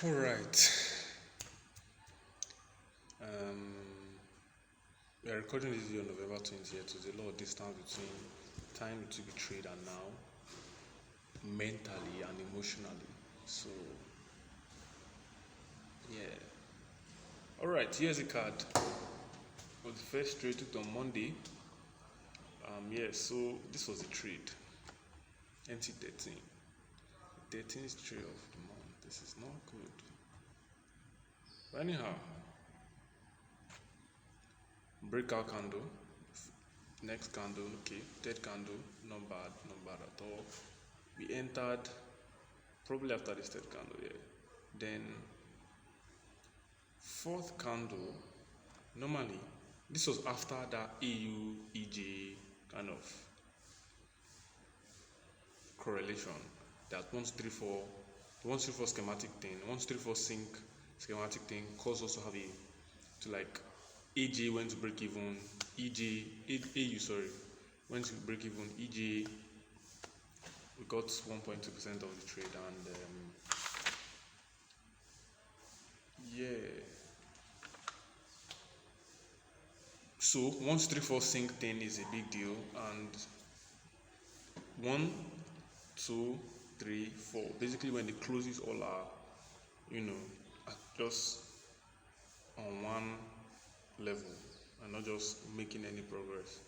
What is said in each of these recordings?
All right. Um, we are recording this video on November 20th. So there's a lot of distance between time it took a trade and now, mentally and emotionally. So, yeah. All right. Here's a card. Was the first trade took on Monday. So this was a trade. NT13. 13th trade of the month. This is not good. But anyhow, breakout candle. Next candle, okay. Third candle, not bad at all. We entered probably after this third candle, yeah. Then fourth candle, normally this was after that AU EJ kind of correlation that 134 schematic thing, 134 sync schematic thing caused us to have to like AJ went to break even, AU went to break even, EJ we got 1.2% of the trade and yeah. So 134 sync thing is a big deal and 1, 2, 3, 4. Basically when the closes all are, just on one level and not just making any progress.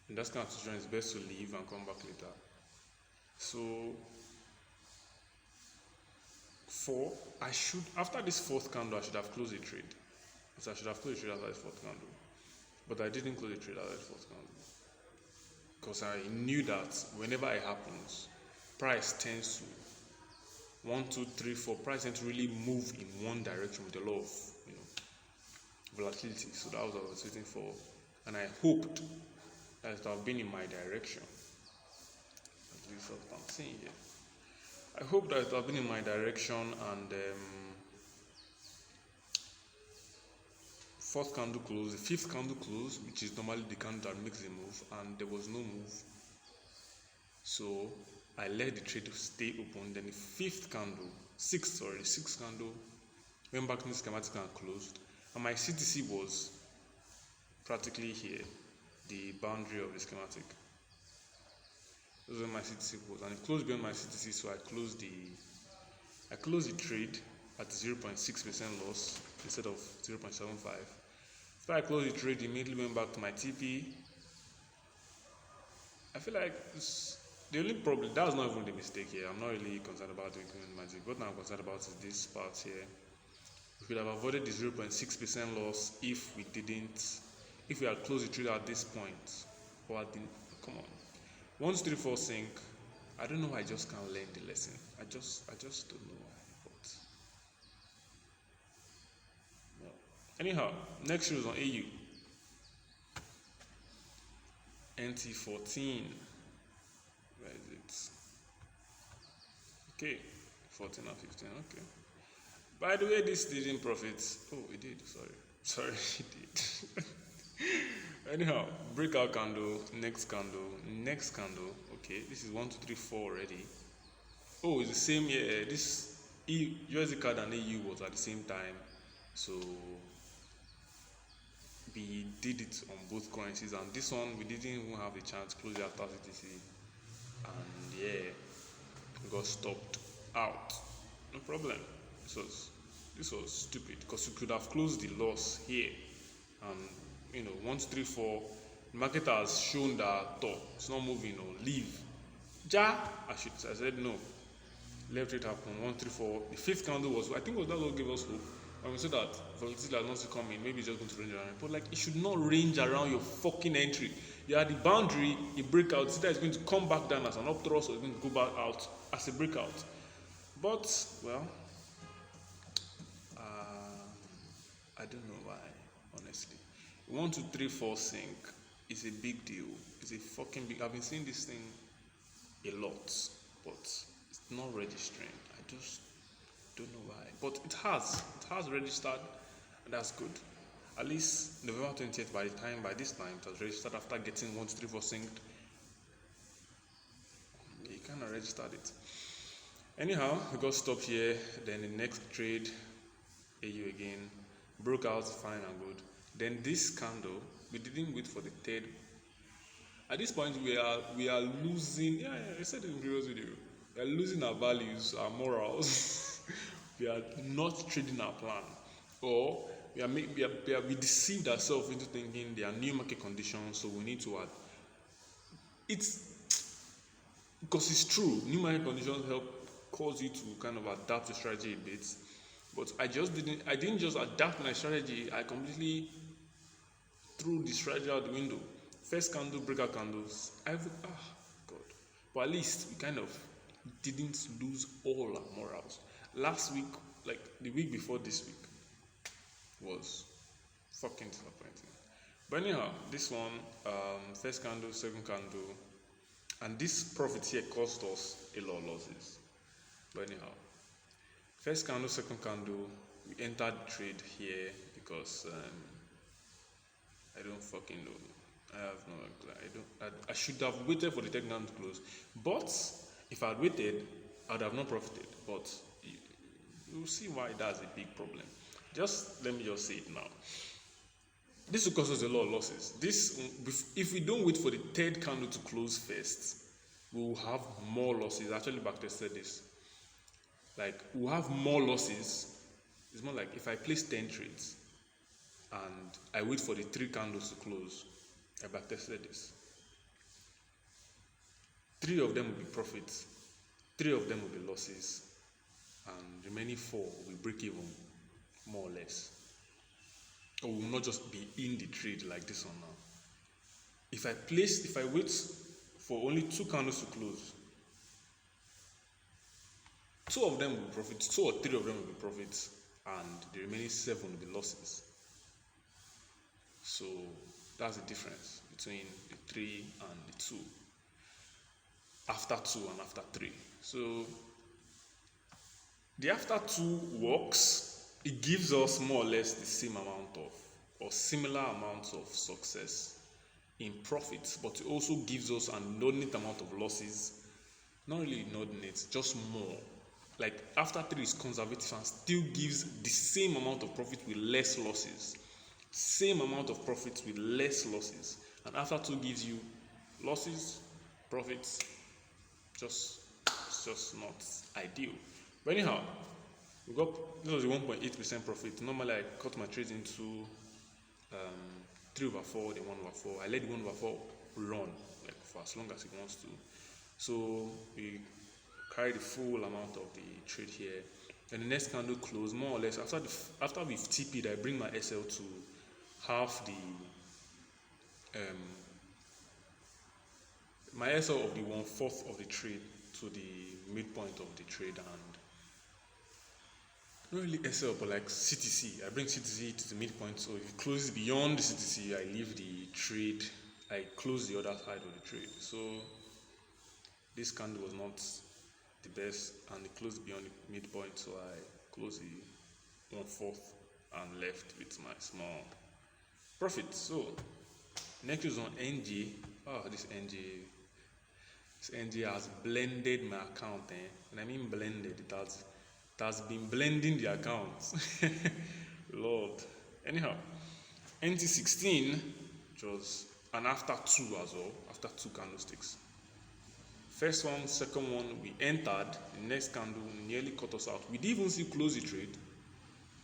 In that kind of situation, it's best to leave and come back later. So after this fourth candle, I should have closed the trade. So I should have closed the trade after this fourth candle. But I didn't close the trade after this fourth candle. Because I knew that whenever it happens, price tends to 1, 2, 3, 4. Price tends to really move in one direction with a lot of volatility. So that was what I was waiting for, and I hoped that it would have been in my direction. This is what I'm saying here. I hope that it would have been in my direction, and fourth candle closed, the fifth candle closed, which is normally the candle that makes the move, and there was no move. So I let the trade stay open. Then the sixth candle went back to the schematic and closed. And my CTC was practically here, the boundary of the schematic. This is where my CTC was, and it closed beyond my CTC, so I closed the trade at 0.6% loss instead of 0.75. After I closed the trade, immediately went back to my TP. I feel like the only problem, that was not even the mistake here. I'm not really concerned about the magic. What I'm concerned about is this part here. We could have avoided the 0.6% loss if we had closed the trade at this point. Or come on. 134 sync. I don't know why I just can't learn the lesson. I just don't know why. But no. Anyhow, next shows on AU. NT14. Where is it? Okay. 14 and 15. Okay. By the way, this didn't profit. Oh, it did. Sorry, it did. Anyhow, breakout candle, next candle. Okay, this is 1, 2, 3, 4 already. Oh, it's the same. Yeah, this USD card and AU was at the same time, so we did it on both currencies. And this one, we didn't even have a chance to close it after CTC, and yeah, we got stopped out. No problem. This was stupid because we could have closed the loss here, and 1, 2, 3, 4. The market has shown that it's not moving or leave. I said no. Left it happen. 1, 3, 4. The fifth candle was, I think, that what gave us hope. When we said that volatility has not to come in, maybe it's just going to range around. But it should not range around your fucking entry. You are the boundary, a breakout. It's either going to come back down as an up thrust or it's going to go back out as a breakout. But well, I don't know why, honestly. 1, 2, 3, 4 sync is a big deal. It's a fucking big. I've been seeing this thing a lot, but it's not registering. I just don't know why. But it has registered, and that's good. At least November 20th, by this time, it has registered after getting 1, 2, 3, 4 synced. You kind of registered it. Anyhow, we got stopped here. Then the next trade, AU again, broke out fine and good. Then this candle, we didn't wait for the third. At this point, we are losing. Yeah, I said it in the previous video. We are losing our values, our morals. We are not trading our plan, or we deceived ourselves into thinking there are new market conditions, so we need to add. It's because it's true. New market conditions help cause you to kind of adapt your strategy a bit. But I didn't just adapt my strategy. I completely threw the strategy out the window. First candle, breakout candles. God. But at least we kind of didn't lose all our morals. Last week, like the week before this week, was fucking disappointing. But anyhow, this one, first candle, second candle, and this profit here cost us a lot of losses. But anyhow, first candle, second candle, we entered the trade here because I don't fucking know. I have no. I should have waited for the third candle to close. But if I had waited, I would have not profited. But you'll see why that's a big problem. Let me just say it now. This will cause us a lot of losses. If we don't wait for the third candle to close first, we will have more losses. Actually, backtested this. Like, we'll have more losses. It's more like if I place 10 trades and I wait for the 3 candles to close, I backtested this. 3 of them will be profits, 3 of them will be losses, and the remaining 4 will break even, more or less. Or will not just be in the trade like this one now. If I wait for only 2 candles to close, 2 of them will be profits, 2 or 3 of them will be profits, and the remaining 7 will be losses. So that's the difference between the 3 and the 2. After 2 and after 3. So the after 2 works. It gives us more or less the same amount of, or similar amounts of success in profits, but it also gives us an inordinate amount of losses. Not really inordinate, just more. Like after 3 is conservative and still gives the same amount of profit with less losses. Same amount of profits with less losses. And after 2 gives you losses, profits. It's just not ideal. But anyhow, this was a 1.8% profit. Normally I cut my trades into 3/4, then 1/4. I let the 1/4 run like for as long as it wants to. So we carry the full amount of the trade here. And the next candle close more or less after we've TP'd, I bring my SL to half the my SL of the 1/4 of the trade to the midpoint of the trade, and not really SL but like CTC. I bring CTC to the midpoint, so if it closes beyond the CTC, I leave the trade, I close the other side of the trade. So this candle was not the best and it closed beyond the midpoint, so I closed the 1/4 and left with my small profit. So next is on NG. This NG has blended my account. And I mean blended, it has been blending the accounts. Lord. Anyhow, NT16, which was an after 2 as well, after 2 candlesticks. First one, second one, we entered. The next candle nearly cut us out. We didn't even still close the trade.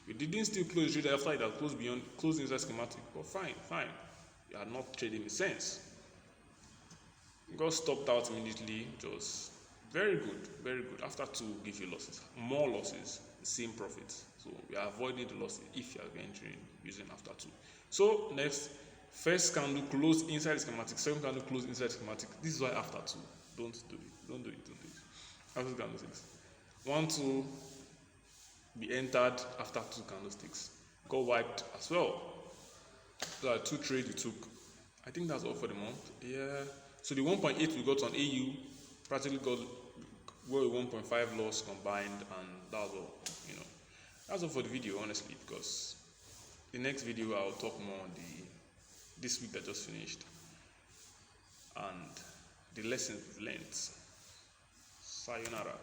We didn't still close the trade after it had closed inside schematic. But fine. It had not traded in sense. Got stopped out immediately. It was very good. After 2 give you losses, more losses, the same profits. So we are avoiding the losses if you are entering using after 2. So next, first candle close inside the schematic, second candle close inside the schematic. This is why after 2, don't do it. After candlesticks, 1, 2, we entered after 2 candlesticks, got wiped as well. So 2 trades we took. I think that's all for the month. Yeah. So the 1.8 we got on AU practically got a 1.5 loss combined, and that's all. That's all for the video, honestly, because the next video I'll talk more on this week that just finished and the lessons we've learned. Sayonara.